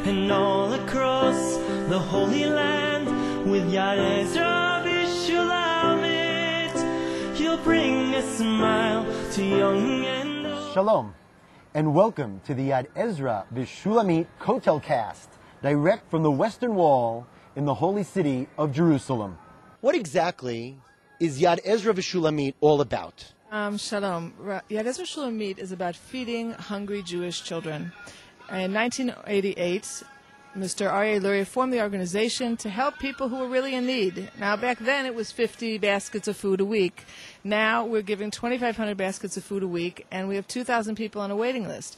and all across the Holy Land with Yad Ezra V'Shulamit. You'll bring a smile to young and old. Shalom, and welcome to the Yad Ezra V'Shulamit KotelKast, direct from the Western Wall in the holy city of Jerusalem. What exactly is Yad Ezra V'Shulamit all about? Shalom. Yad Ezra V'Shulamit is about feeding hungry Jewish children. In 1988, Mr. Aryeh Lurie formed the organization to help people who were really in need. Now, back then, it was 50 baskets of food a week. Now, we're giving 2,500 baskets of food a week, and we have 2,000 people on a waiting list.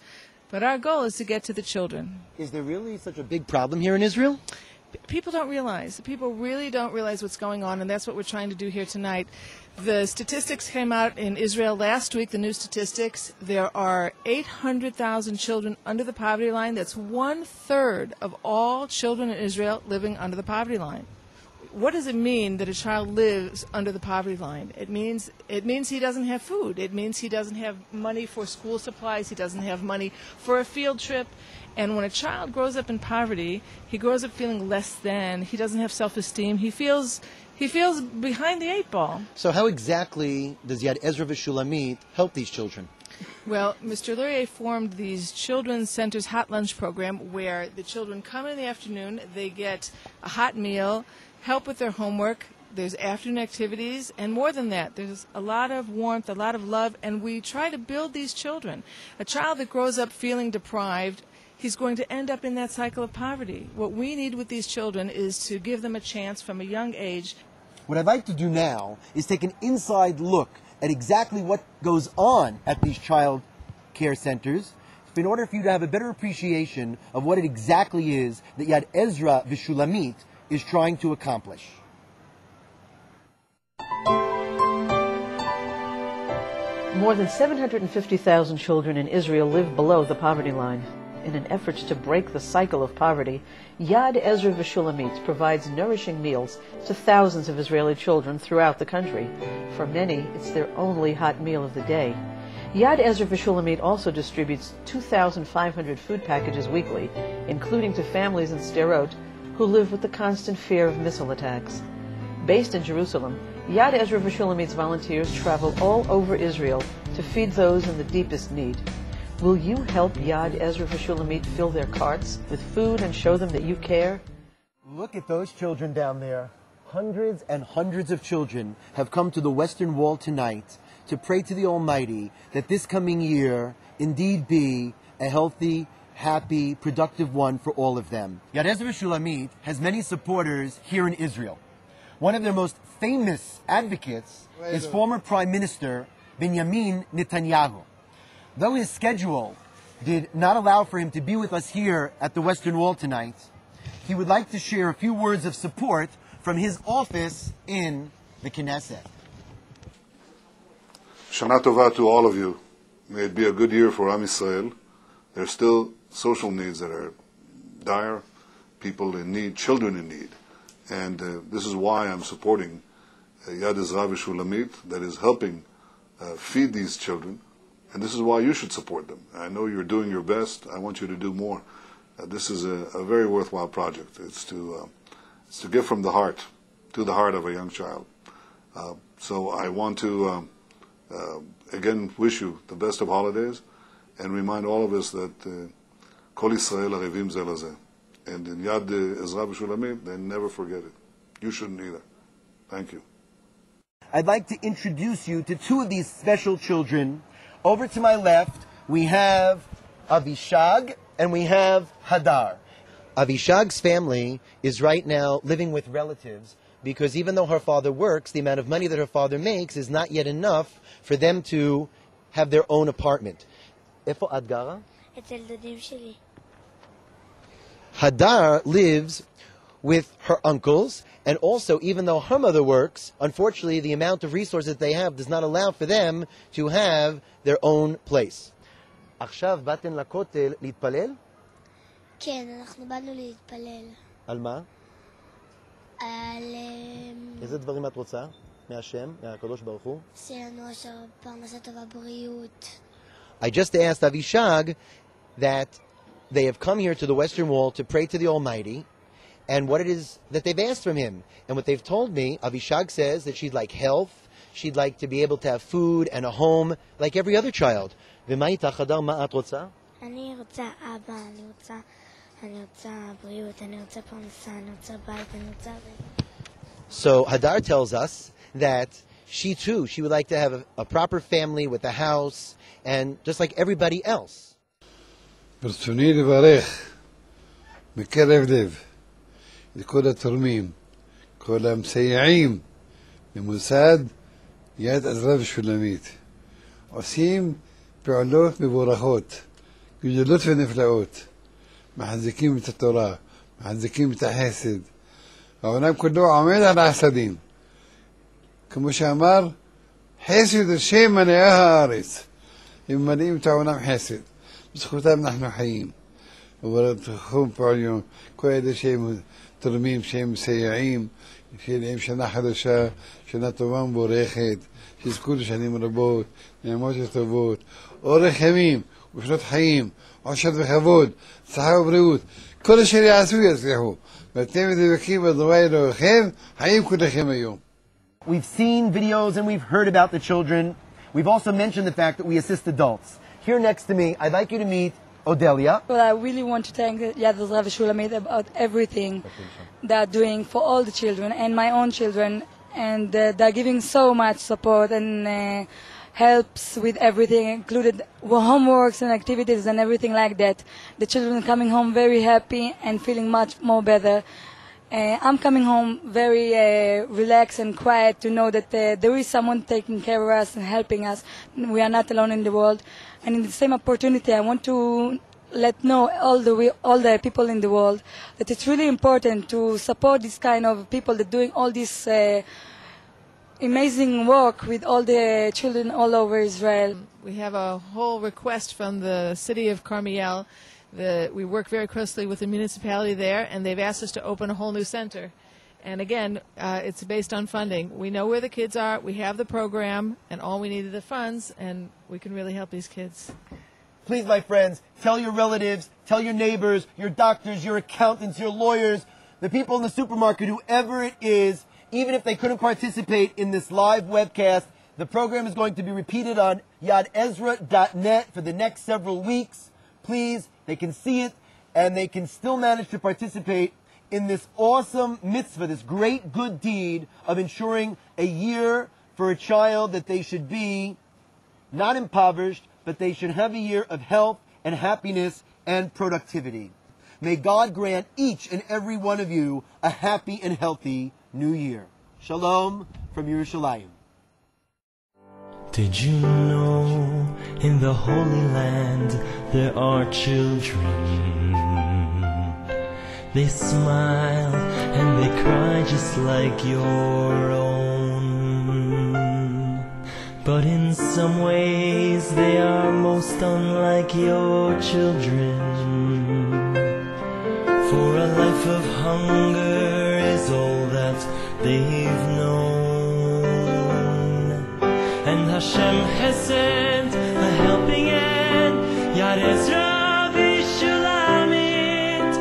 But our goal is to get to the children. Is there really such a big problem here in Israel? People don't realize. People really don't realize what's going on, and that's what we're trying to do here tonight. The statistics came out in Israel last week, the new statistics. There are 800,000 children under the poverty line. That's 1/3 of all children in Israel living under the poverty line. What does it mean that a child lives under the poverty line? It means he doesn't have food. It means he doesn't have money for school supplies. He doesn't have money for a field trip. And when a child grows up in poverty, he grows up feeling less than. He doesn't have self-esteem. He feels behind the eight ball. So how exactly does Yad Ezra V'Shulamit help these children? Well, Mr. Lurie formed these Children's Centers Hot Lunch Program where the children come in the afternoon, they get a hot meal, help with their homework, there's afternoon activities, and more than that, there's a lot of warmth, a lot of love, and we try to build these children. A child that grows up feeling deprived, he's going to end up in that cycle of poverty. What we need with these children is to give them a chance from a young age. What I'd like to do now is take an inside look at exactly what goes on at these child care centers in order for you to have a better appreciation of what it exactly is that Yad Ezra V'Shulamit is trying to accomplish. More than 750,000 children in Israel live below the poverty line. In an effort to break the cycle of poverty, Yad Ezra V'Shulamit provides nourishing meals to thousands of Israeli children throughout the country. For many, it's their only hot meal of the day. Yad Ezra V'Shulamit also distributes 2,500 food packages weekly, including to families in Sderot who live with the constant fear of missile attacks. Based in Jerusalem, Yad Ezra V'Shulamit's volunteers travel all over Israel to feed those in the deepest need. Will you help Yad Ezra V'Shulamit fill their carts with food and show them that you care? Look at those children down there. Hundreds and hundreds of children have come to the Western Wall tonight to pray to the Almighty that this coming year indeed be a healthy, happy, productive one for all of them. Yad Ezra V'Shulamit has many supporters here in Israel. One of their most famous advocates is former Prime Minister Benjamin Netanyahu. Though his schedule did not allow for him to be with us here at the Western Wall tonight, he would like to share a few words of support from his office in the Knesset. Shana Tova to all of you. May it be a good year for Am Yisrael. There's still social needs that are dire, people in need, children in need. And this is why I'm supporting Yad Ezra V'Shulamit, that is helping feed these children. And this is why you should support them. I know you're doing your best. I want you to do more. This is a very worthwhile project. It's to give from the heart to the heart of a young child. So I want to again wish you the best of holidays and remind all of us that Kol Yisrael Arevim Ze Lazeh. And in Yad Ezra V'Shulamit, they never forget it. You shouldn't either. Thank you. I'd like to introduce you to two of these special children. Over to my left, we have Avishag and we have Hadar. Avishag's family is right now living with relatives because even though her father works, the amount of money that her father makes is not yet enough for them to have their own apartment. Efo את גרה? אצל דודים שלי. Hadar lives with her uncles, and also, even though her mother works, unfortunately, the amount of resources they have does not allow for them to have their own place. עכשיו באתן לכותל להתפלל? כן, אנחנו באנו להתפלל. על מה? על... איזה דברים את רוצה? מהשם, מהקדוש ברוך הוא? עשה לנו עכשיו פרנסה טובה, בריאות. I just asked Avishag that they have come here to the Western Wall to pray to the Almighty and what it is that they've asked from Him. And what they've told me, Avishag says that she'd like health, she'd like to be able to have food and a home like every other child. אני רוצה אבא, אני רוצה בריאות, אני רוצה פרנסה, אני רוצה בית, אני רוצה... So Hadar tells us that she too, she would like to have a proper family with a house and just like everybody else. ברצוני לברך מקרב לב את כל התורמים, כל המסייעים למוסד יד עזרא ושולמית. עושים פעולות מבורכות, גדולות ונפלאות, מחזיקים את התורה, מחזיקים את החסד. העולם כולו עומד על החסדים. כמו שאמר, חסד השם מלאה הארץ. הם מלאים את העולם חסד. בזכותם אנחנו חיים. וברתכם פעל יום, כל אלה שהם תורמים, שהם מסייעים, שיהיה להם שנה חדשה, שנה טובה ומבורכת, שיזכו לשנים רבות, נעמות וטובות, אורך ימים ושנות חיים, עושר וכבוד, הצלחה ובריאות. כל אשר יעשו יצליחו. ואתם דבקים בדבר אלוהיכם, חיים כולכם היום. We've seen videos and we've heard about the children. We've also mentioned the fact that we assist adults. Here next to me, I'd like you to meet Odelia. Well, I really want to thank Yad Ezra V'Shulamit about everything they're doing for all the children and my own children. And they're giving so much support and helps with everything, included homeworks and activities and everything like that. The children coming home very happy and feeling much more better. I'm coming home very relaxed and quiet to know that there is someone taking care of us and helping us. We are not alone in the world. And in the same opportunity, I want to let know all the people in the world that it's really important to support this kind of people that are doing all this amazing work with all the children all over Israel. We have a whole request from the city of Carmiel. We work very closely with the municipality there, and they've asked us to open a whole new center. And again, it's based on funding. We know where the kids are, we have the program, and all we need are the funds, and we can really help these kids. Please, my friends, tell your relatives, tell your neighbors, your doctors, your accountants, your lawyers, the people in the supermarket, whoever it is, even if they couldn't participate in this live webcast, the program is going to be repeated on yadezra.net for the next several weeks. Please, they can see it, and they can still manage to participate in this awesome mitzvah, this great good deed of ensuring a year for a child that they should be not impoverished, but they should have a year of health and happiness and productivity. May God grant each and every one of you a happy and healthy New Year. Shalom from Yerushalayim. Did you know in the Holy Land there are children? They smile and they cry just like your own. But in some ways they are most unlike your children. For a life of hunger is all that they've known. And Hashem has sent a helping hand, Yad Ezra V'Shulamit,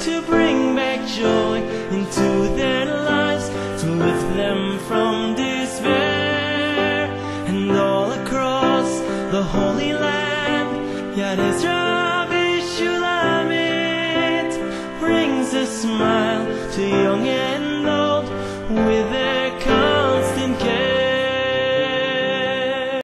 to bring back joy into their lives, to lift them from despair. And all across the Holy Land, Yad Ezra V'Shulamit brings a smile to young and old with